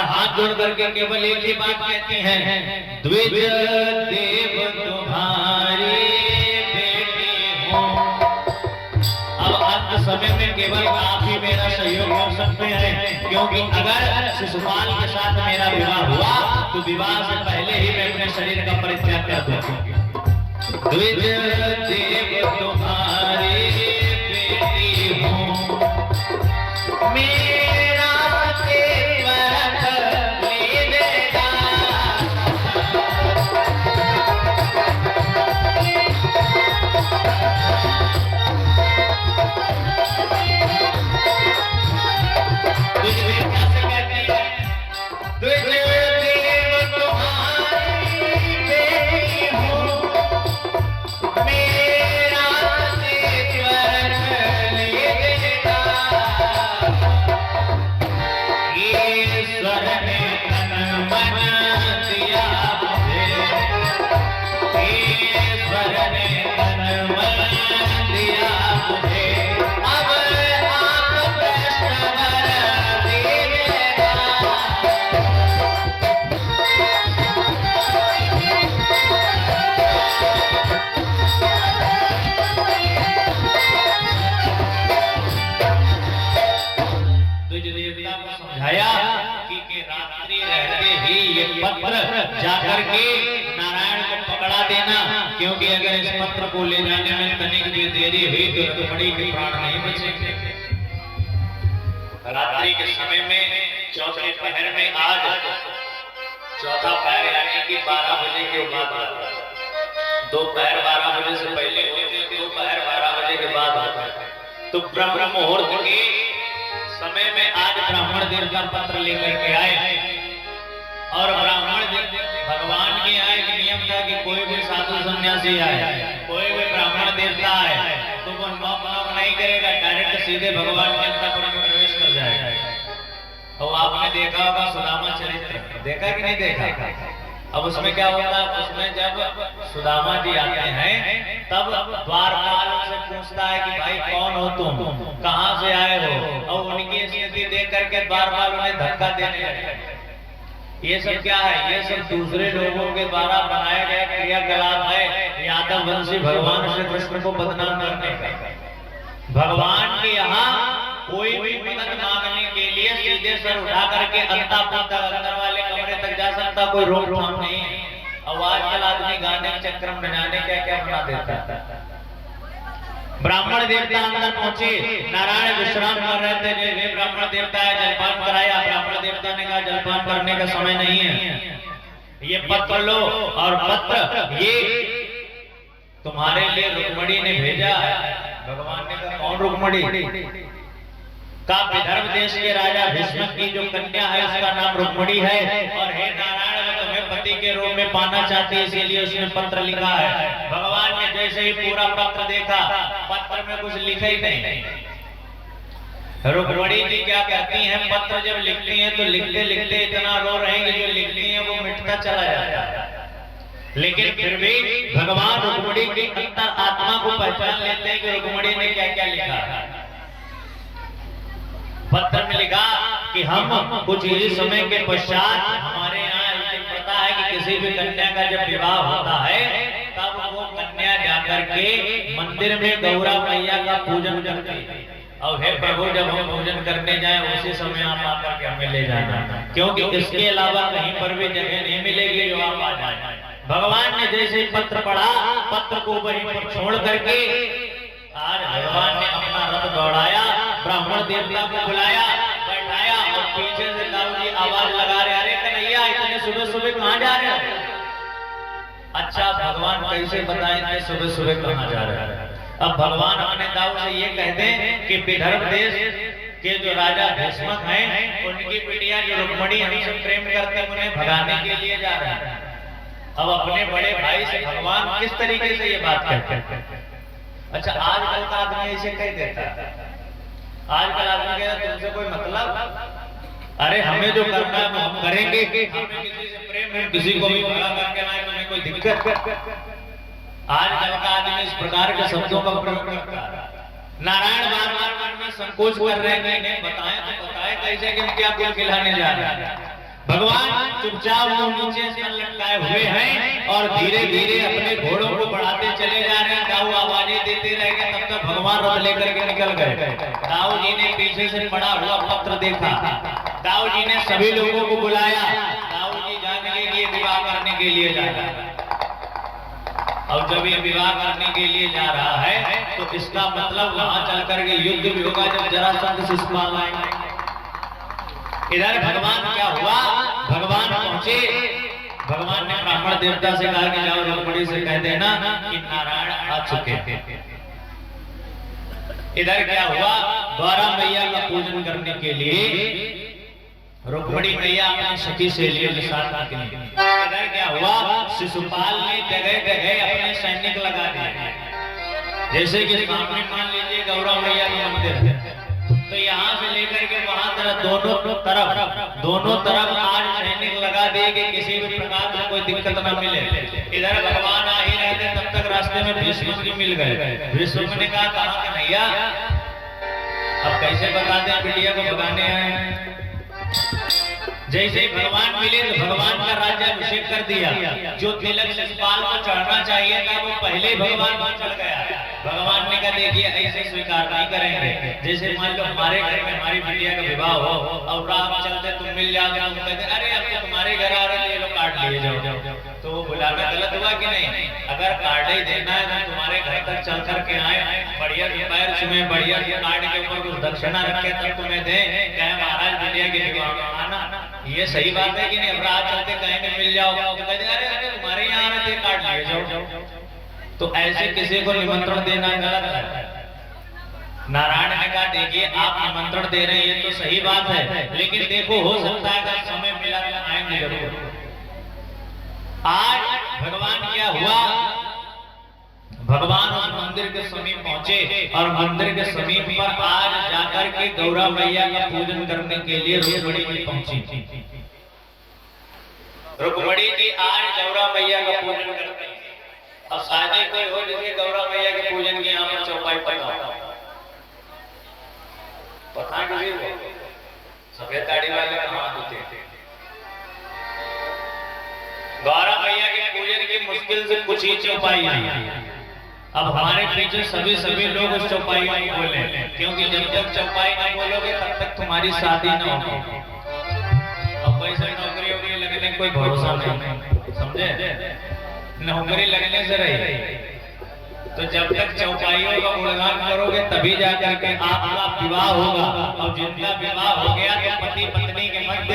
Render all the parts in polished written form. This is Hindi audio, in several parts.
हाथ जोड़ करके केवल एक ही बात कहती हैं, द्विज देव तुम्हारी बेटी हूँ। अब अंत समय में केवल आप ही मेरा सहयोग कर सकते हैं, क्योंकि अगर शिशुपाल के साथ मेरा विवाह हुआ तो विवाह से पहले ही मैं अपने शरीर का परित्याग कर दूंगा। द्विज देव तुम्हारी बेटी हूँ, मेरा सेवक ले देगा। जाकर के नारायण को पकड़ा देना, क्योंकि अगर इस पत्र को ले जाने में तनिक भी देरी हुई तो रुक्मिणी के प्राण नहीं बचेंगे। रात्रि के समय में चौथे पहर में आज चौथा पहर यानी कि 12 बजे के बाद, दोपहर 12 बजे से पहले होते, दोपहर 12 बजे के बाद होता है। तो ब्रह्म मुहूर्त के समय में आज ब्राह्मण देवता पत्र लेकर के आए, और ब्राह्मण भगवान के यहाँ एक नियम था कि कोई भी साधु सन्यासी आए, कोई भी ब्राह्मण देवता आए तो वो नॉक नहीं करेगा, डायरेक्ट सीधे भगवान के अंतःपुर में प्रवेश कर जाएगा। और आपने देखा होगा सुदामा चरित्र, देखा कि नहीं देखा? अब उसमें क्या होता है, उसमें जब सुदामा जी आते हैं तब द्वारपाल से पूछता है कि भाई कौन हो तुम, कहाँ से आए हो, और उनकी स्थिति देख करके द्वारपाल उन्हें धक्का देने लगे। ये सब क्या है? ये सब दूसरे लोगों के द्वारा बनाया गया क्रियाकलाप है, यादव वंशी भगवान श्री कृष्ण को बदनाम करने का। भगवान के यहाँ कोई भी मदद मांगने के लिए सीधे सर उठा करके अंतःपुर तक, अंदर वाले कमरे तक जा सकता, कोई रोकथाम नहीं है। अब आजकल आदमी गाने के चक्कर में जाने क्या क्या बना देता है। ब्राह्मण देवता अंदर पहुंचे, नारायण विश्राम कर रहे थे, वे ब्राह्मण देवता है जलपान कराया। ब्राह्मण देवता ने कहा जलपान करने का समय नहीं है, ये पत्र लो, और पत्र ये तुम्हारे लिए रुक्मिणी ने भेजा है। भगवान ने कहा कौन रुक्मिणी? का विदर्भ देश के राजा भीष्म की जो कन्या है उसका नाम रुक्मिणी है, और हे नारायण मैं तुम्हें पति के रूप में पाना चाहती है, इसीलिए उसने पत्र लिखा है। भगवान ने जैसे ही पूरा पत्र देखा, पत्र में कुछ लिखा ही नहीं। रुक्मिणी जी क्या कहती हैं, पत्र जब लिखती हैं तो लिखते लिखते इतना रो रहे हैं कि जो लिखती हैं वो मिटता चला जाता है, लेकिन फिर भी भगवान रुक्मिणी की अंतर आत्मा को पहचान लेते हैं कि रुक्मिणी ने क्या क्या लिखा। पत्र में लिखा कि हम कुछ ही समय के पश्चात, हमारे यहाँ प्रथा है कि किसी भी कन्या का जब विवाह होता है तब वो कन्या जाकर के मंदिर में गौरा मैया का पूजन करती है। और हे प्रभु जब हम पूजन करने जाए उसी समय आप आकर के हमें ले जाना, क्योंकि इसके अलावा कहीं पर भी जगह नहीं मिलेगी जो आप आ जाए। भगवान ने जैसे पत्र पढ़ा, पत्र को वहीं पर छोड़ करके आज भगवान ने अपना रथ दौड़ाया, ब्राह्मण देवता को बुलाया, बैठाया, और पीछे से दाऊ जी आवाज लगा रहे, अरे कन्हैया इतने सुबह सुबह कहाँ जा रहे हो? अच्छा भगवान कैसे बताएं इतने सुबह सुबह कहाँ जा रहे हैं? अब भगवान अपने दाऊ से ये कहते हैं कि विदर्भ देश के जो राजा भीष्म हैं उनकी बिटिया जो रुक्मिणी हमसे प्रेम करते हैं उन्हें भगाने के लिए जा रहे हैं। अब अपने बड़े भाई से भगवान किस तरीके से ये बात करते हैं? अच्छा आजकल का आदमी ऐसे कह देता है, आजकल आदमी कहता है तुमसे कोई मतलब, अरे हमें जो करना है वो हम करेंगे, हमें किसी से प्रेम है, किसी को भी भला करके आए तुम्हें कोई दिक्कत? आजकल का आदमी इस प्रकार के शब्दों का प्रयोग करता है। नारायण बार बार मन में संकोच कर रहे हैं, नहीं बताएं तो बताएं कैसे कि हम क्या कुल खिलाने जा रहे हैं। भगवान चुपचाप वो नीचे सर लटकाए हुए हैं और धीरे धीरे अपने घोड़ों को बढ़ाते चले जा रहे हैं। दाऊ आवाजें देते रह गए, तब तक भगवान रथ लेकर के निकल गए। दाऊ जी ने पीछे से पड़ा हुआ पत्र देखा, दाऊ जी ने सभी लोगों को बुलाया। दाऊ जी जान गए कि ये विवाह करने के लिए जा रहा है, और जब ये विवाह करने के लिए जा रहा है तो इसका मतलब वहां चल करके युद्ध भी होगा जब जरासंध शिशुपाल आएंगे। इधर भगवान क्या हुआ, भगवान पहुंचे, भगवान ने ब्राह्मण देवता से कहा कि जाओ रुक्मिणी से कह देना कि नारायण आ चुके हैं। इधर क्या हुआ, द्वारा मैया का पूजन करने के लिए रुक्मिणी मैया अपनी सखी सहेलियों के साथ निकली। इधर क्या हुआ, शिशुपाल ने जगह जगह अपने सैनिक लगा दिए। जैसे कि सामने मान लीजिए गौरा मैया का मंदिर है, तो यहाँ से लेकर के वहां तरफ दोनों तरफ आज सैनिक लगा दिए कि किसी भी प्रकार से कोई दिक्कत न मिले। इधर भगवान आ ही रहे थे, तब तक रास्ते में भीष्म जी मिल गए। भीष्म ने कहा कहाँ कन्हैया, अब कैसे बता दें बिटिया को भगाने आए। जैसे भगवान मिले तो भगवान का राज्याभिषेक कर दिया। जो तिलक शिशुपाल को चढ़ना चाहिए था वो पहले ही भगवान को चढ़ गया। भगवान ने कहा देखिए ऐसे स्वीकार नहीं करेंगे। जैसे मान लो हमारे घर में हमारी बिटिया का विवाह हो और रात चलते तुम मिल जाओगे, हम कहते अरे अब तो तुम्हारे घर आ रहे, ये लोग काट लिए जाओ, तो वो बुलाना गलत हुआ कि नहीं। अगर काट ही देना है तो तुम्हारे घर तक चल करके आए, बढ़िया पैर सुबह बढ़िया काट के ऊपर कुछ दक्षिणा रखे तब तुम्हें दे, कहे महाराज बिटिया के विवाह में आना। ये सही बात है कि नहीं। अब रात चलते कहीं भी मिल जाओ तो कहते अरे तुम्हारे यहाँ आ रहे थे, काट लिए जाओ। तो ऐसे किसी को निमंत्रण देना गलत है। नारायण ने कहा देखिए आप निमंत्रण दे रहे हैं ये तो सही बात है, लेकिन देखो हो सकता है अगर समय मिला तो आएंगे जरूर। आज भगवान क्या हुआ, भगवान उस मंदिर के समीप पहुंचे और मंदिर के समीप पर आज जाकर के गौरा मैया का पूजन करने के लिए रुक्मिणी जी पहुंची। रुक्मिणी जी आज गौरा मैया का पूजन करते हैं। अब शादी कोई हो जिसके गौरा मैया के पूजन की यहाँ पर चौपाई पता किसी को, सफेद दाढ़ी वाले कहाँ होते थे। गौरा मैया के पूजन की मुश्किल से कुछ ही चौपाई आई। अब हमारे पीछे सभी लोग उस चौपाई को बोले, क्योंकि जब तक चौपाई नहीं बोलोगे तब तक तुम्हारी शादी न होगी। अब पैसे नौकरी वोकरी लगने कोई भरोसा नहीं, समझे, नौकरी लगने से रही। तो जब तक चौपाइयों का गुणगान करोगे तभी जाकर के आपका विवाह होगा। और जिनका विवाह हो गया तो पति पत्नी के मध्य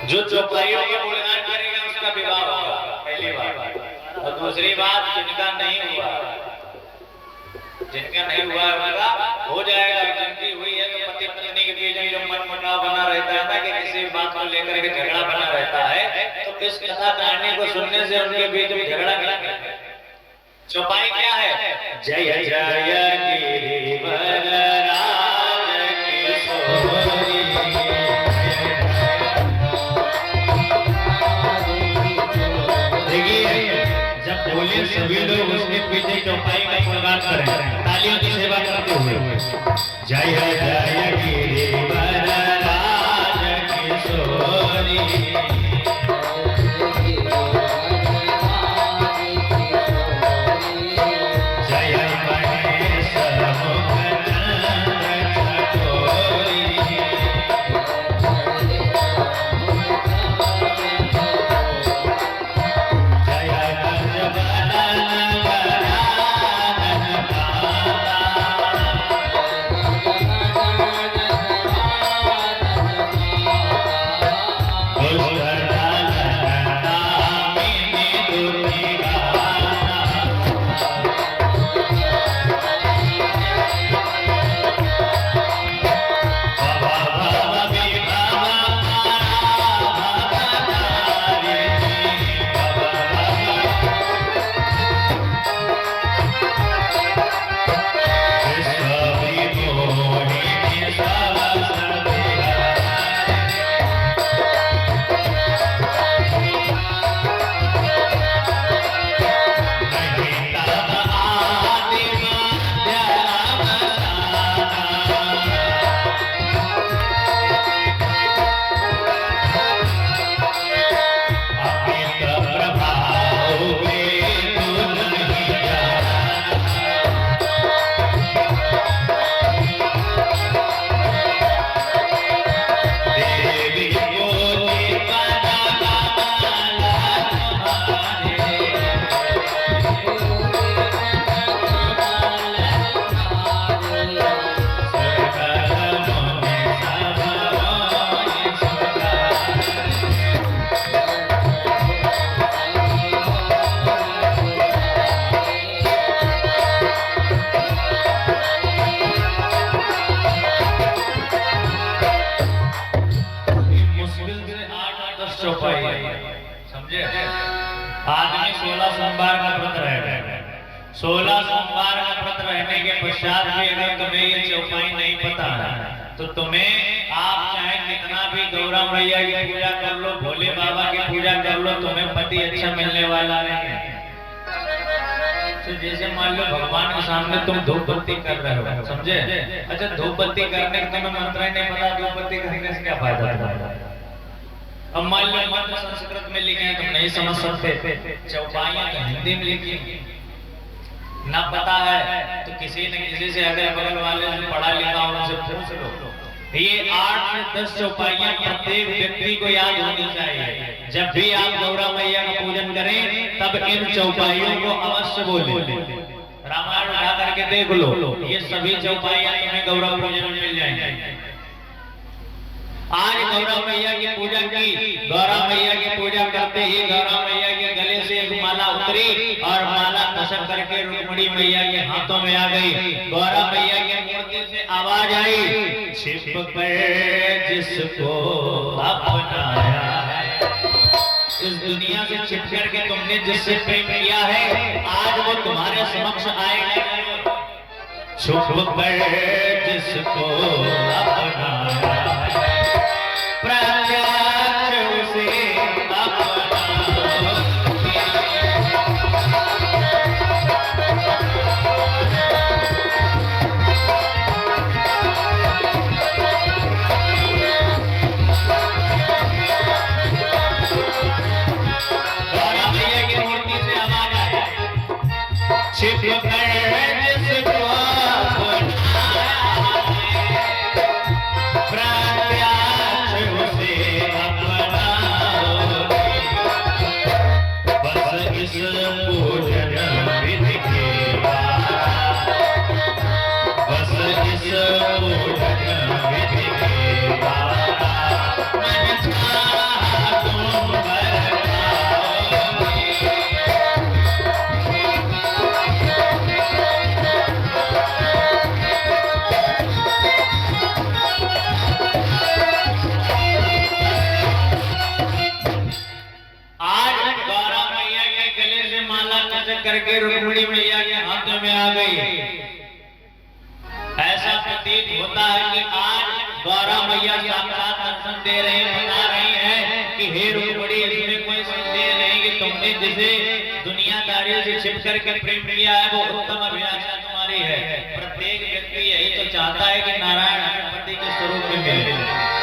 जो चौपाइयों का गुणगान करेगा उसका विवाह होगा, पहली बात। और दूसरी बात जिनका नहीं हुआ उनका हो जाएगा। जिनकी हुई है तो पति पत्नी के बीच जो मनमुटाव बना रहता है ना कि किसी बात को लेकर के झगड़ा बना रहता है, तो इस कथा कहानी को सुनने से उनके बीच में झगड़ा नहीं है। चौपाई क्या है, जय जय गिरिवर राज किशोरी। बोलिए सभी लोग उसके पीछे चौपाई का गुणगान करें, तालियों की सेवा करते हुए। जय जय गिरिवर राज किशोरी। 16 सोमवार का व्रत रहेगा। 16 सोमवार का व्रत रहने के पश्चात भी अगर तुम्हें ये चौपाई नहीं पता तो तुम्हें आप चाहे कितना भी गौरा मैया की पूजा कर लो, भोले बाबा की पूजा कर लो, तुम्हें पति अच्छा मिलने वाला नहीं है। तो जैसे मान लो भगवान के सामने तुम धूप बत्ती कर रहे हो, समझे? अच्छा धूप बत्ती करने का तुम्हें मंत्र ही नहीं पता, धूप बत्ती करने से क्या फायदा तुम्हारा? अब मान लो मंत्र संस्कृत में लिखे हैं, तुम नहीं समझ सकते, चौपाइयां तो हिंदी में लिखी ना पता है तो किसी न किसी से अगल बगल वाले जो पढ़ा लिखा उनसे पूछ लो। ये 8 से 10 चौपाइयां प्रत्येक व्यक्ति को याद होनी चाहिए। जब भी आप गौरा मैया का पूजन करें तब इन चौपाइयों को अवश्य बोलें। रामायण उठा करके देख लो, ये सभी चौपाइयां तुम्हें गौरा पूजन में मिल जाएंगी। आज गौरा मैया की पूजा की, गौरा मैया की पूजा करते ही गौरा मैया के गले से एक माला उतरी और माला खसक करके रुक्मिणी मैया के हाथों में आ गई। गौरा मैया की मूर्ति से आवाज आई, छिप कर जिसको अपनाया है, इस दुनिया से छिप करके तुमने जिससे प्रेम किया है आज वो तुम्हारे समक्ष आएगा। छुप कर जिसको अपनाया है प्रत्यक्ष उसे अपना। गौरा मैया की मूर्ति से आवाज आया, छिप कर जिसको करके रुक्मिणी मैया के हाथ में आ गई। ऐसा प्रतीत होता है कि आज गौरा मैया साक्षात दर्शन दे रहे हैं, बता रही हैं कि हे रुक्मिणी, इसमें कोई संदेह नहीं कि तुमने जिसे दुनियादारी से छिप करके प्रेम किया है वो उत्तम अभिलाषा तुम्हारी है। प्रत्येक व्यक्ति यही तो चाहता है कि नारायण हमें पति के स्वरूप में मिले।